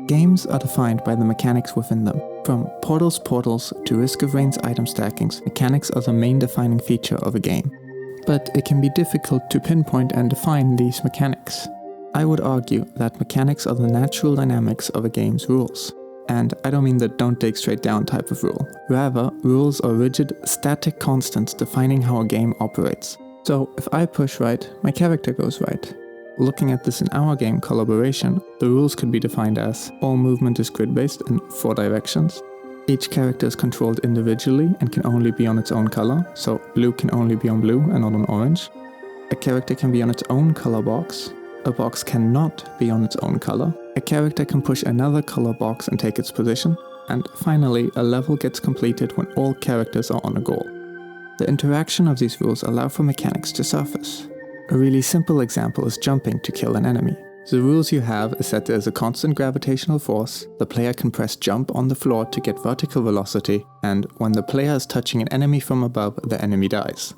Games are defined by the mechanics within them. From portals to Risk of Rain's item stackings, mechanics are the main defining feature of a game. But it can be difficult to pinpoint and define these mechanics. I would argue that mechanics are the natural dynamics of a game's rules. And I don't mean the don't dig straight down type of rule. Rather, rules are rigid, static constants defining how a game operates. So if I push right, my character goes right. Looking at this in our game Colorboration, the rules could be defined as all movement is grid-based in 4 directions. Each character is controlled individually and can only be on its own color, so blue can only be on blue and not on orange. A character can be on its own color box. A box cannot be on its own color. A character can push another color box and take its position. And finally, a level gets completed when all characters are on a goal. The interaction of these rules allow for mechanics to surface. A really simple example is jumping to kill an enemy. The rules you have is that there is a constant gravitational force, the player can press jump on the floor to get vertical velocity, and when the player is touching an enemy from above, the enemy dies.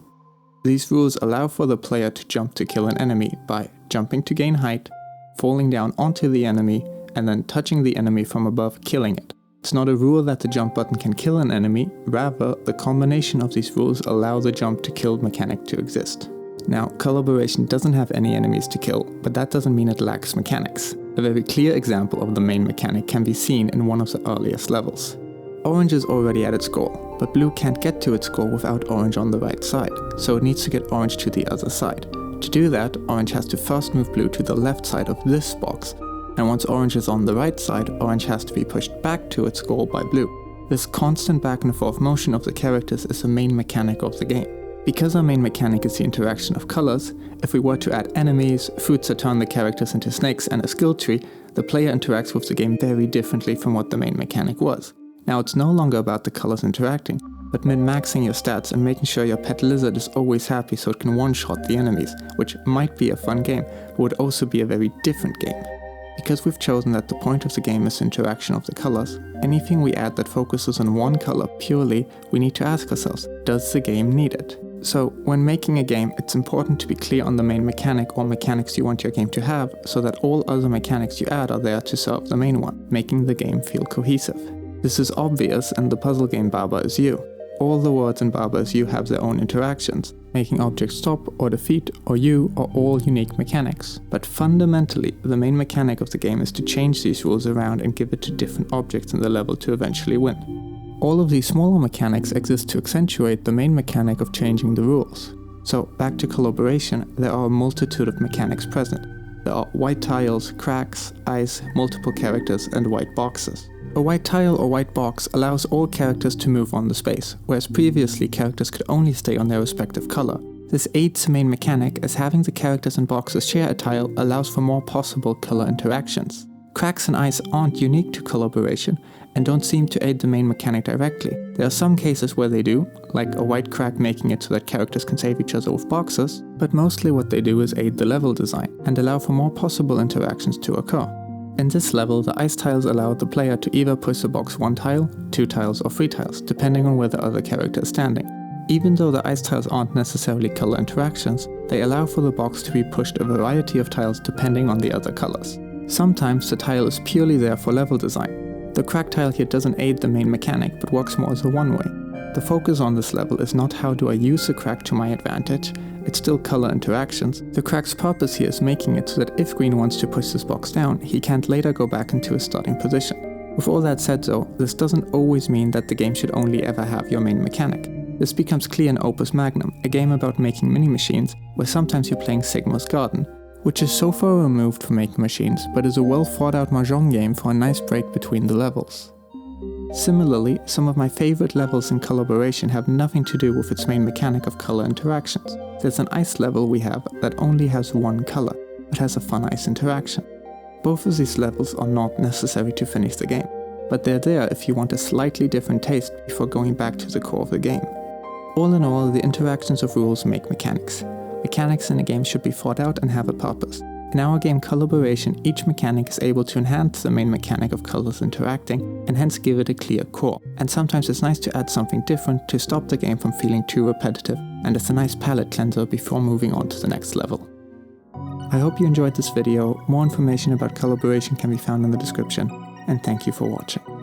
These rules allow for the player to jump to kill an enemy by jumping to gain height, falling down onto the enemy, and then touching the enemy from above, killing it. It's not a rule that the jump button can kill an enemy, rather the combination of these rules allow the jump to kill mechanic to exist. Now, Colorboration doesn't have any enemies to kill, but that doesn't mean it lacks mechanics. A very clear example of the main mechanic can be seen in one of the earliest levels. Orange is already at its goal, but blue can't get to its goal without orange on the right side, so it needs to get orange to the other side. To do that, orange has to first move blue to the left side of this box, and once orange is on the right side, orange has to be pushed back to its goal by blue. This constant back and forth motion of the characters is the main mechanic of the game. Because our main mechanic is the interaction of colors, if we were to add enemies, fruits that turn the characters into snakes, and a skill tree, the player interacts with the game very differently from what the main mechanic was. Now it's no longer about the colors interacting, but min-maxing your stats and making sure your pet lizard is always happy so it can one-shot the enemies, which might be a fun game, but would also be a very different game. Because we've chosen that the point of the game is interaction of the colors, anything we add that focuses on one color purely, we need to ask ourselves, does the game need it? So when making a game, it's important to be clear on the main mechanic or mechanics you want your game to have, so that all other mechanics you add are there to serve the main one, making the game feel cohesive. This is obvious in the puzzle game Baba Is You. All the words in Baba Is You have their own interactions. Making objects stop or defeat or you are all unique mechanics. But fundamentally, the main mechanic of the game is to change these rules around and give it to different objects in the level to eventually win. All of these smaller mechanics exist to accentuate the main mechanic of changing the rules. So back to Colorboration, there are a multitude of mechanics present. There are white tiles, cracks, ice, multiple characters, and white boxes. A white tile or white box allows all characters to move on the space, whereas previously characters could only stay on their respective color. This aids the main mechanic, as having the characters and boxes share a tile allows for more possible color interactions. Cracks and ice aren't unique to Colorboration and don't seem to aid the main mechanic directly. There are some cases where they do, like a white crack making it so that characters can save each other with boxes, but mostly what they do is aid the level design and allow for more possible interactions to occur. In this level, the ice tiles allow the player to either push the box 1 tile, 2 tiles or 3 tiles, depending on where the other character is standing. Even though the ice tiles aren't necessarily color interactions, they allow for the box to be pushed a variety of tiles depending on the other colors. Sometimes the tile is purely there for level design. The crack tile here doesn't aid the main mechanic, but works more as a one-way. The focus on this level is not how do I use the crack to my advantage, it's still color interactions. The crack's purpose here is making it so that if green wants to push this box down, he can't later go back into his starting position. With all that said though, this doesn't always mean that the game should only ever have your main mechanic. This becomes clear in Opus Magnum, a game about making mini-machines, where sometimes you're playing Sigma's Garden, which is so far removed from making machines, but is a well thought out mahjong game for a nice break between the levels. Similarly, some of my favorite levels in Colorboration have nothing to do with its main mechanic of color interactions. There's an ice level we have that only has one color, but has a fun ice interaction. Both of these levels are not necessary to finish the game, but they're there if you want a slightly different taste before going back to the core of the game. All in all, the interactions of rules make mechanics. Mechanics in a game should be thought out and have a purpose. In our game Colorboration, each mechanic is able to enhance the main mechanic of colors interacting, and hence give it a clear core. And sometimes it's nice to add something different to stop the game from feeling too repetitive, and it's a nice palate cleanser before moving on to the next level. I hope you enjoyed this video. More information about Colorboration can be found in the description, and thank you for watching.